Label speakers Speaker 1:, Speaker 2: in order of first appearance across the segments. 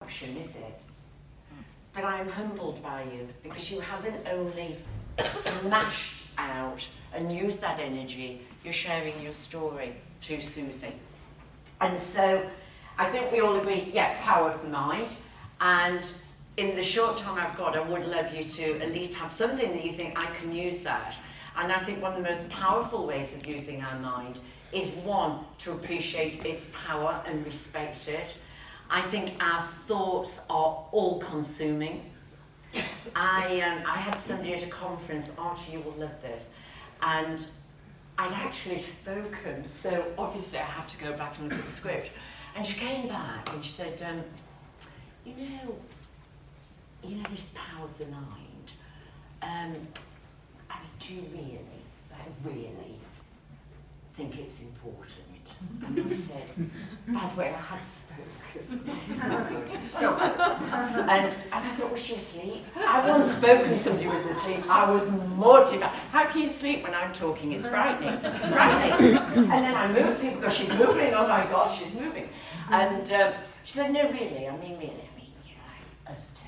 Speaker 1: option, is it? But I'm humbled by you because you haven't only smashed out and used that energy, you're sharing your story through Susie. And so I think we all agree, yeah, power of the mind. And in the short time I've got, I would love you to at least have something that you think, I can use that. And I think one of the most powerful ways of using our mind is, one, to appreciate its power and respect it. I think our thoughts are all-consuming. I had somebody at a conference, Archie, you will love this, and I'd actually spoken, so obviously I have to go back and look at the script. And she came back and she said, you know this power of the mind, I mean, do you really think it's important? And I said, by the way, I had spoken. It's not good. It's not good. And I thought, was she asleep? I once spoken to somebody who was asleep. I was mortified. How can you sleep when I'm talking? It's frightening. It's frightening. And then I move, people go, she's moving. Oh my God, she's moving. And she said, no, really, I mean, like us two,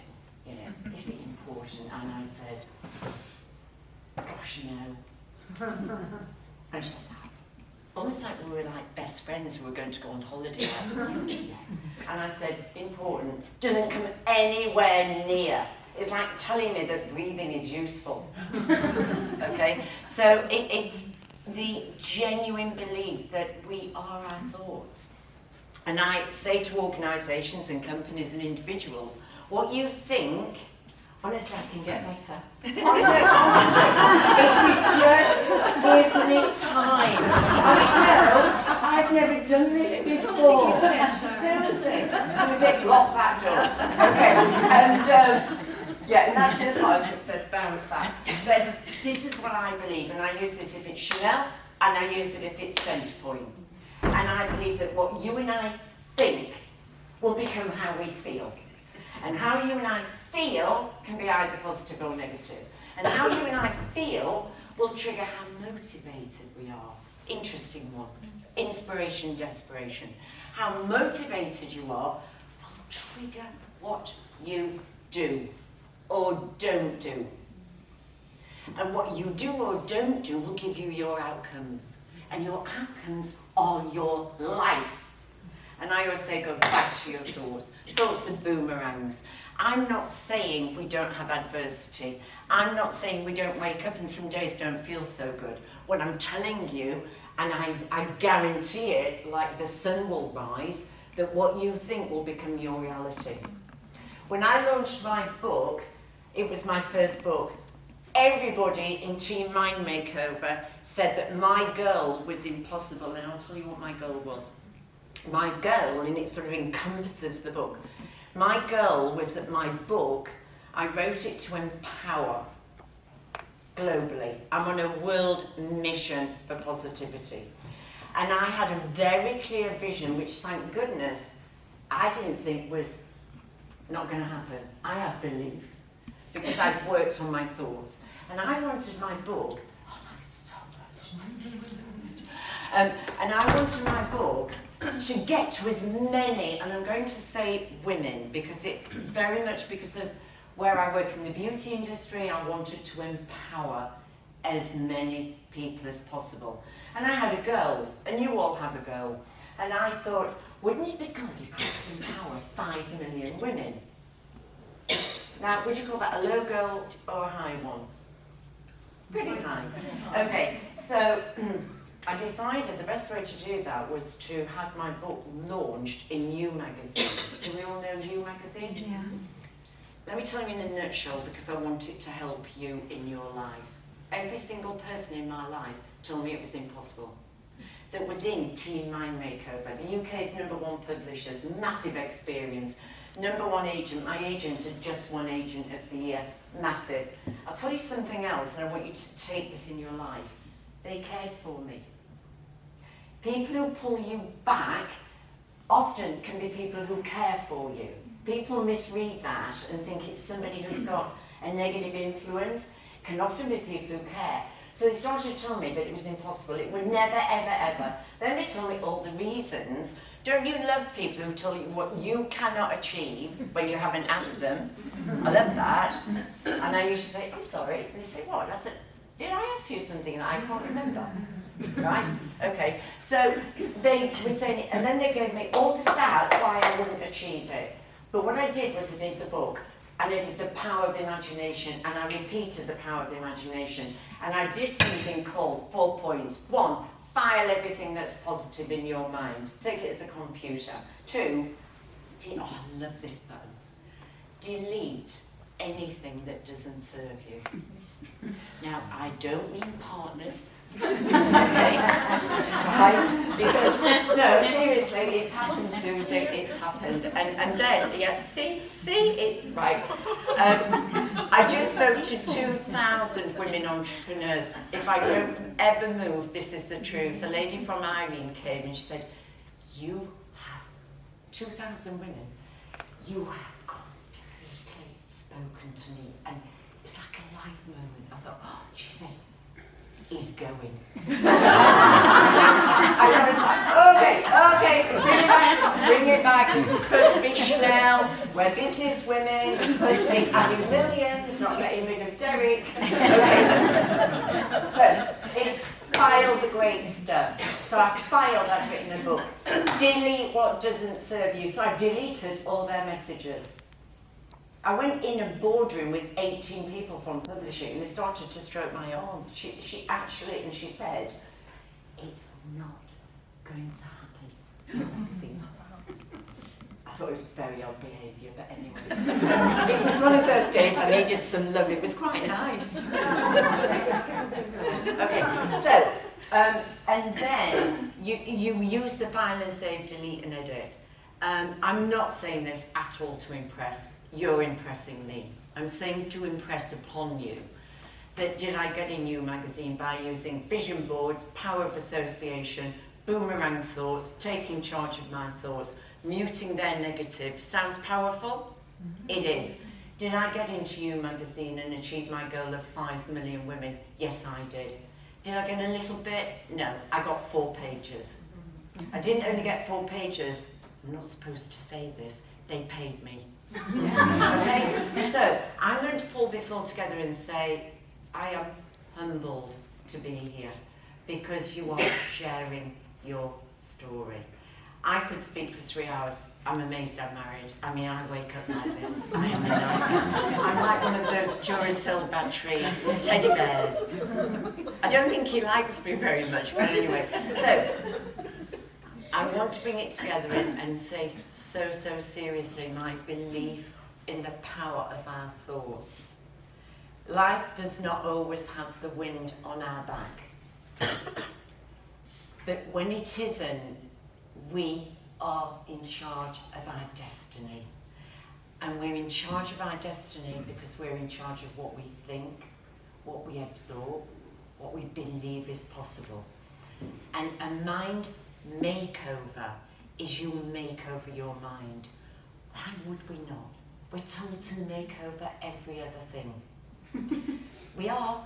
Speaker 1: is it important? And I said, gosh, no. And she said, almost like we were like best friends who were going to go on holiday. And I said, important, doesn't come anywhere near. It's like telling me that breathing is useful. Okay? So it's the genuine belief that we are our thoughts. And I say to organisations and companies and individuals, what you think, honestly, I can get better. Honestly, if we just give me time. I know, I've never done this before. Susie, lock that door. Okay, and and that's the type of success bounce back. But this is what I believe, and I use this if it's Chanel, and I use it if it's Centrepoint. And I believe that what you and I think will become how we feel. And how you and I feel can be either positive or negative. And how you and I feel will trigger how motivated we are. Interesting one. Inspiration, desperation. How motivated you are will trigger what you do or don't do. And what you do or don't do will give you your outcomes. And your outcomes are your life. And I always say, go back to your thoughts. Thoughts are boomerangs. I'm not saying we don't have adversity. I'm not saying we don't wake up and some days don't feel so good. What I'm telling you, and I guarantee it, like the sun will rise, that what you think will become your reality. When I launched my book, it was my first book. Everybody in Team Mind Makeover said that my goal was impossible, and I'll tell you what my goal was. My goal, and it sort of encompasses the book, my goal was that my book, I wrote it to empower globally. I'm on a world mission for positivity. And I had a very clear vision, which thank goodness, I didn't think was not going to happen. I have belief, because I'd worked on my thoughts. And I wanted my book, thanks so much. And I wanted my book to get to as many, and I'm going to say women, because it very much because of where I work in the beauty industry, I wanted to empower as many people as possible. And I had a goal, and you all have a goal. And I thought, wouldn't it be good if I could empower 5 million women? Now, would you call that a low goal or a high one? Pretty high. Okay, so I decided the best way to do that was to have my book launched in You magazine. Do we all know You magazine?
Speaker 2: Yeah.
Speaker 1: Let me tell you in a nutshell, because I want it to help you in your life. Every single person in my life told me it was impossible. That was in Team Mind Makeover, the UK's #1 publishers, massive experience. #1 agent, my agent had just won Agent of the Year, massive. I'll tell you something else, and I want you to take this in your life. They cared for me. People who pull you back often can be people who care for you. People misread that and think it's somebody who's got a negative influence. Can often be people who care. So they started to tell me that it was impossible, it would never, ever, ever. Then they told me all the reasons. Don't you love people who tell you what you cannot achieve when you haven't asked them? I love that. And I usually say, I'm sorry. And they say, what? And I said, did I ask you something that I can't remember? Right? Okay. So they were saying, and then they gave me all the stats why I wouldn't achieve it. But what I did was I did the book, and I did the power of imagination, and I repeated the power of the imagination. And I did something called 4 points. 1, file everything that's positive in your mind. Take it as a computer. 2, oh, I love this button. Delete anything that doesn't serve you. Now, I don't mean partners. Okay? Right? Because, no, seriously, it's happened, Susie, it's happened. And then, yeah, see, it's right. I just spoke to 2,000 women entrepreneurs. If I don't ever move, this is the truth. A lady from Irene came and she said, you have 2,000 women, you have completely spoken to me. And it's like a life moment. I thought, oh, she said, he's going. And I was like, okay, bring it back. This is supposed to be Chanel. We're business women. We're supposed to be adding millions, not getting rid of Derek. Okay. So it's file the great stuff. So I filed, I've written a book. Delete what doesn't serve you. So I deleted all their messages. I went in a boardroom with 18 people from publishing and they started to stroke my arm. She actually, and she said, it's not going to happen. I thought it was very odd behaviour, but anyway. It was one of those days I needed some love. It was quite nice. Okay, so, and then you use the file and save, delete and edit. I'm not saying this at all to impress. You're impressing me. I'm saying to impress upon you that did I get in You magazine by using vision boards, power of association, boomerang thoughts, taking charge of my thoughts, muting their negative. Sounds powerful? It is. Did I get into You magazine and achieve my goal of 5 million women? Yes, I did. Did I get a little bit? No, I got 4 pages. I didn't only get 4 pages. I'm not supposed to say this. They paid me. Okay? So, I'm going to pull this all together and say, I am humbled to be here because you are sharing your story. I could speak for 3 hours. I'm amazed I'm married. I mean, I wake up like this. I am a nightmare. I'm like one of those Duracell battery teddy bears. I don't think he likes me very much, but anyway. So, I want to bring it together and say so seriously my belief in the power of our thoughts. Life does not always have the wind on our back. But when it isn't, we are in charge of our destiny. And we're in charge of our destiny because we're in charge of what we think, what we absorb, what we believe is possible. And a mind makeover is you make over your mind. Why would we not? We're told to make over every other thing. We are.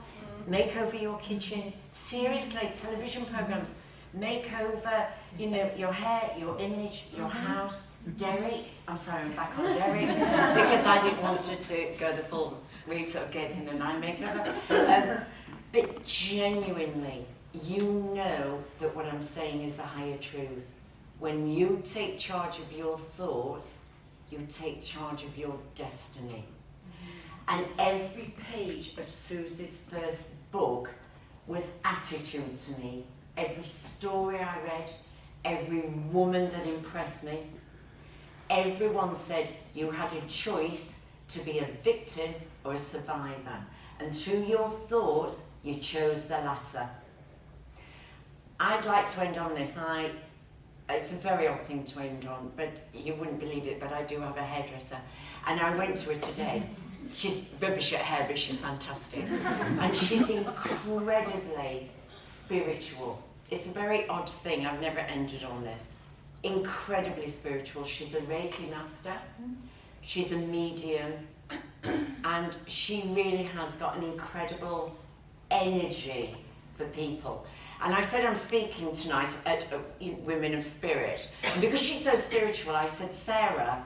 Speaker 1: Make over your kitchen. Seriously, television programs. Make over, you know, your hair, your image, your house. Derek, I'm sorry, I'm back on Derek, because I didn't want her to go the full route, sort of gave him a mind makeover. But genuinely, you know that what I'm saying is the higher truth. When you take charge of your thoughts, you take charge of your destiny. And every page of Susie's first book was attitude to me. Every story I read, every woman that impressed me, everyone said you had a choice to be a victim or a survivor. And through your thoughts, you chose the latter. I'd like to end on this. It's a very odd thing to end on, but you wouldn't believe it, but I do have a hairdresser. And I went to her today. She's rubbish at hair, but she's fantastic. And she's incredibly spiritual. It's a very odd thing. I've never ended on this. Incredibly spiritual. She's a Reiki master. She's a medium. And she really has got an incredible energy for people. And I said I'm speaking tonight at Women of Spirit. And because she's so spiritual, I said, Sarah,